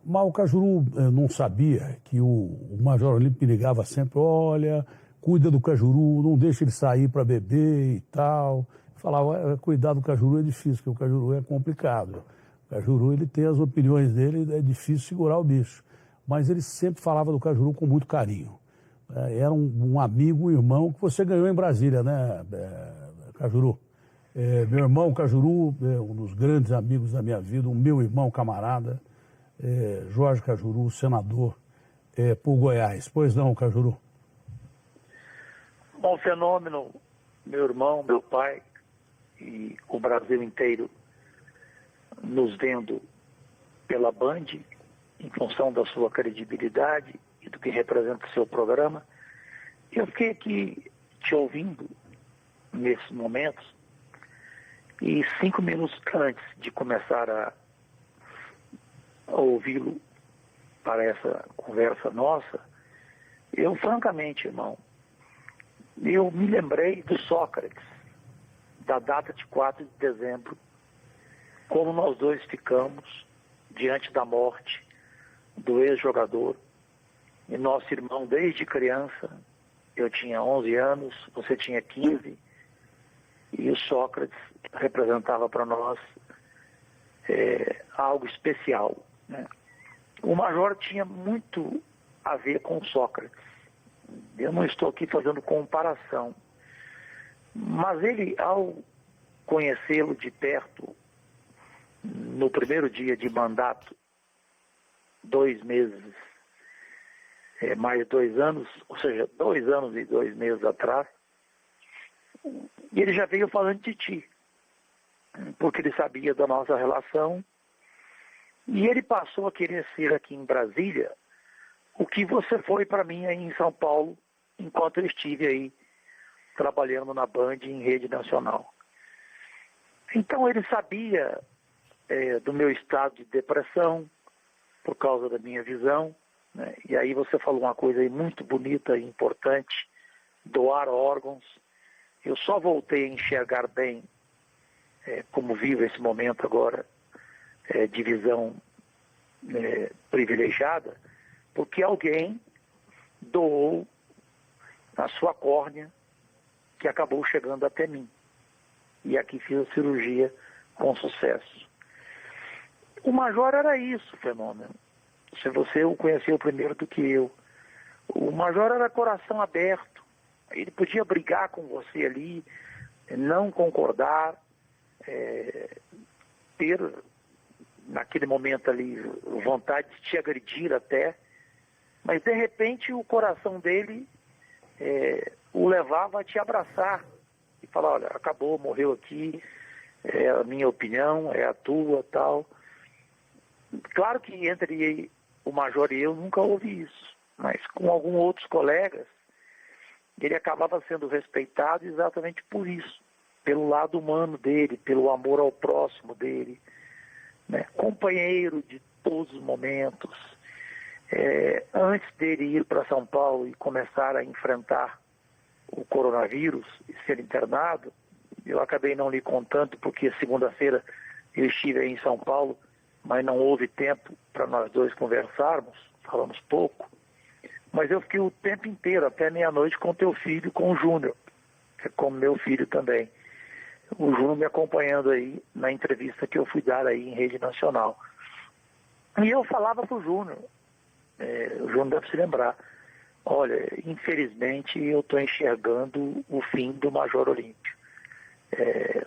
Mas o Cajuru não sabia que o Major Olímpio me ligava sempre, olha, cuida do Cajuru, não deixa ele sair para beber e tal. Eu falava, cuidar do Cajuru é difícil, porque o Cajuru é complicado. O Cajuru, ele tem as opiniões dele, é difícil segurar o bicho. Mas ele sempre falava do Cajuru com muito carinho. Era um amigo, um irmão que você ganhou em Brasília, né, Cajuru? Meu irmão Cajuru, um dos grandes amigos da minha vida, o meu irmão camarada, Jorge Cajuru, senador por Goiás. Pois não, Cajuru? Bom fenômeno, meu irmão, meu pai e o Brasil inteiro nos vendo pela Band, em função da sua credibilidade e do que representa o seu programa. Eu fiquei aqui te ouvindo nesses momentos e 5 minutos antes de começar a ouvi-lo para essa conversa nossa, eu francamente, irmão, eu me lembrei do Sócrates, da data de 4 de dezembro, como nós dois ficamos diante da morte do ex-jogador, e nosso irmão desde criança, eu tinha 11 anos, você tinha 15, e o Sócrates representava para nós algo especial, né? O Major tinha muito a ver com Sócrates. Eu não estou aqui fazendo comparação, mas ele, ao conhecê-lo de perto, no primeiro dia de mandato, 2 meses, mais 2 anos, ou seja, 2 anos e 2 meses atrás, ele já veio falando de ti, porque ele sabia da nossa relação, e ele passou a querer ser aqui em Brasília o que você foi para mim aí em São Paulo, enquanto eu estive aí trabalhando na Band em rede nacional. Então ele sabia do meu estado de depressão, por causa da minha visão, né? E aí você falou uma coisa aí muito bonita e importante, doar órgãos. Eu só voltei a enxergar bem, como vivo esse momento agora, de visão privilegiada, porque alguém doou a sua córnea, que acabou chegando até mim. E aqui fiz a cirurgia com sucesso. O Major era isso, fenômeno. Se você o conheceu primeiro do que eu. O Major era coração aberto. Ele podia brigar com você ali, não concordar, ter, naquele momento ali, vontade de te agredir até, mas de repente o coração dele o levava a te abraçar e falar, olha, acabou, morreu aqui, é a minha opinião, é a tua, tal. Claro que entre o Major e eu nunca houve isso, mas com alguns outros colegas, ele acabava sendo respeitado exatamente por isso, pelo lado humano dele, pelo amor ao próximo dele, né? Companheiro de todos os momentos. Antes dele ir para São Paulo e começar a enfrentar o coronavírus e ser internado, eu acabei não lhe contando, porque segunda-feira eu estive aí em São Paulo, mas não houve tempo para nós dois conversarmos, falamos pouco, mas eu fiquei o tempo inteiro, até meia-noite, com teu filho, com o Júnior, que é como meu filho também. O Júnior me acompanhando aí na entrevista que eu fui dar aí em rede nacional. E eu falava para o Júnior, o Júnior deve se lembrar, olha, infelizmente eu estou enxergando o fim do Major Olímpio.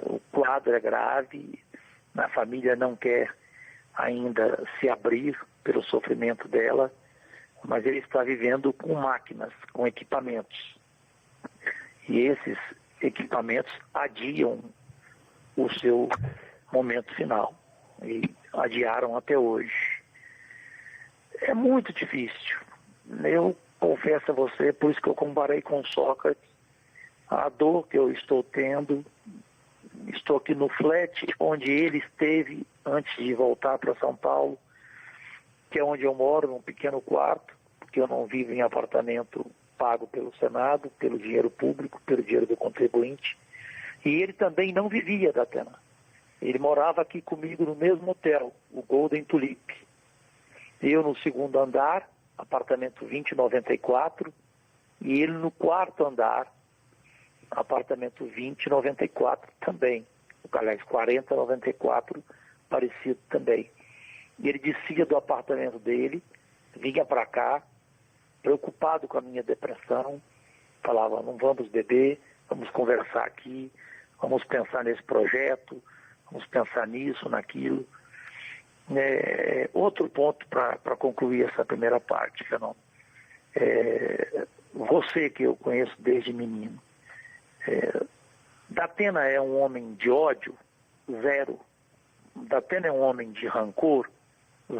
O quadro é grave, a família não quer ainda se abrir pelo sofrimento dela, mas ele está vivendo com máquinas, com equipamentos. E esses equipamentos adiam o seu momento final. E adiaram até hoje. É muito difícil. Eu confesso a você, por isso que eu comparei com Sócrates, a dor que eu estou tendo. Estou aqui no flat onde ele esteve antes de voltar para São Paulo, que é onde eu moro, num pequeno quarto, porque eu não vivo em apartamento pago pelo Senado, pelo dinheiro público, pelo dinheiro do contribuinte. E ele também não vivia da Atena. Ele morava aqui comigo no mesmo hotel, o Golden Tulip. Eu no segundo andar, apartamento 2094, e ele no quarto andar, apartamento 2094 também. Aliás, 4094, parecido também. E ele descia do apartamento dele, vinha para cá, preocupado com a minha depressão, falava, não vamos beber, vamos conversar aqui, vamos pensar nesse projeto, vamos pensar nisso, naquilo. Outro ponto para concluir essa primeira parte, Fernando. Você que eu conheço desde menino, Datena é um homem de ódio? Zero. Datena é um homem de rancor?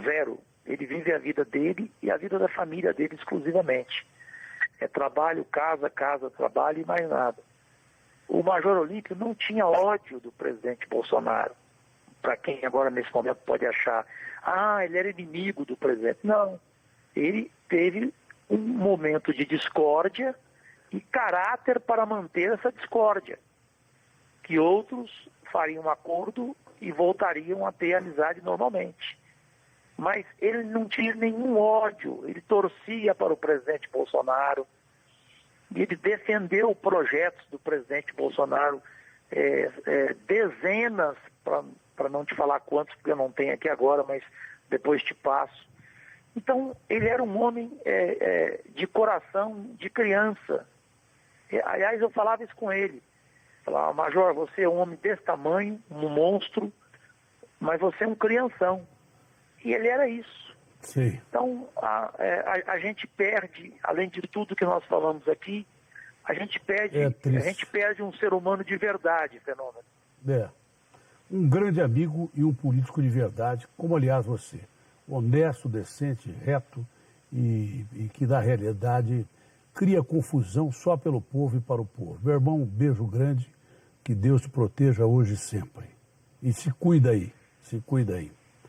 Zero. Ele vive a vida dele e a vida da família dele exclusivamente. É trabalho, casa, trabalho e mais nada. O Major Olímpio não tinha ódio do presidente Bolsonaro. Para quem agora nesse momento pode achar, ele era inimigo do presidente. Não. Ele teve um momento de discórdia e caráter para manter essa discórdia. Que outros fariam um acordo e voltariam a ter amizade normalmente. Mas ele não tinha nenhum ódio, ele torcia para o presidente Bolsonaro, ele defendeu projetos do presidente Bolsonaro, dezenas, para não te falar quantos, porque eu não tenho aqui agora, mas depois te passo. Então, ele era um homem de coração de criança. Aliás, eu falava isso com ele. Falava, Major, você é um homem desse tamanho, um monstro, mas você é um crianção. E ele era isso. Sim. Então, a gente perde, além de tudo que nós falamos aqui, a gente perde um ser humano de verdade, Fenômeno. Um grande amigo e um político de verdade, como aliás você. Honesto, decente, reto e que na realidade cria confusão só pelo povo e para o povo. Meu irmão, um beijo grande, que Deus te proteja hoje e sempre. E se cuida aí.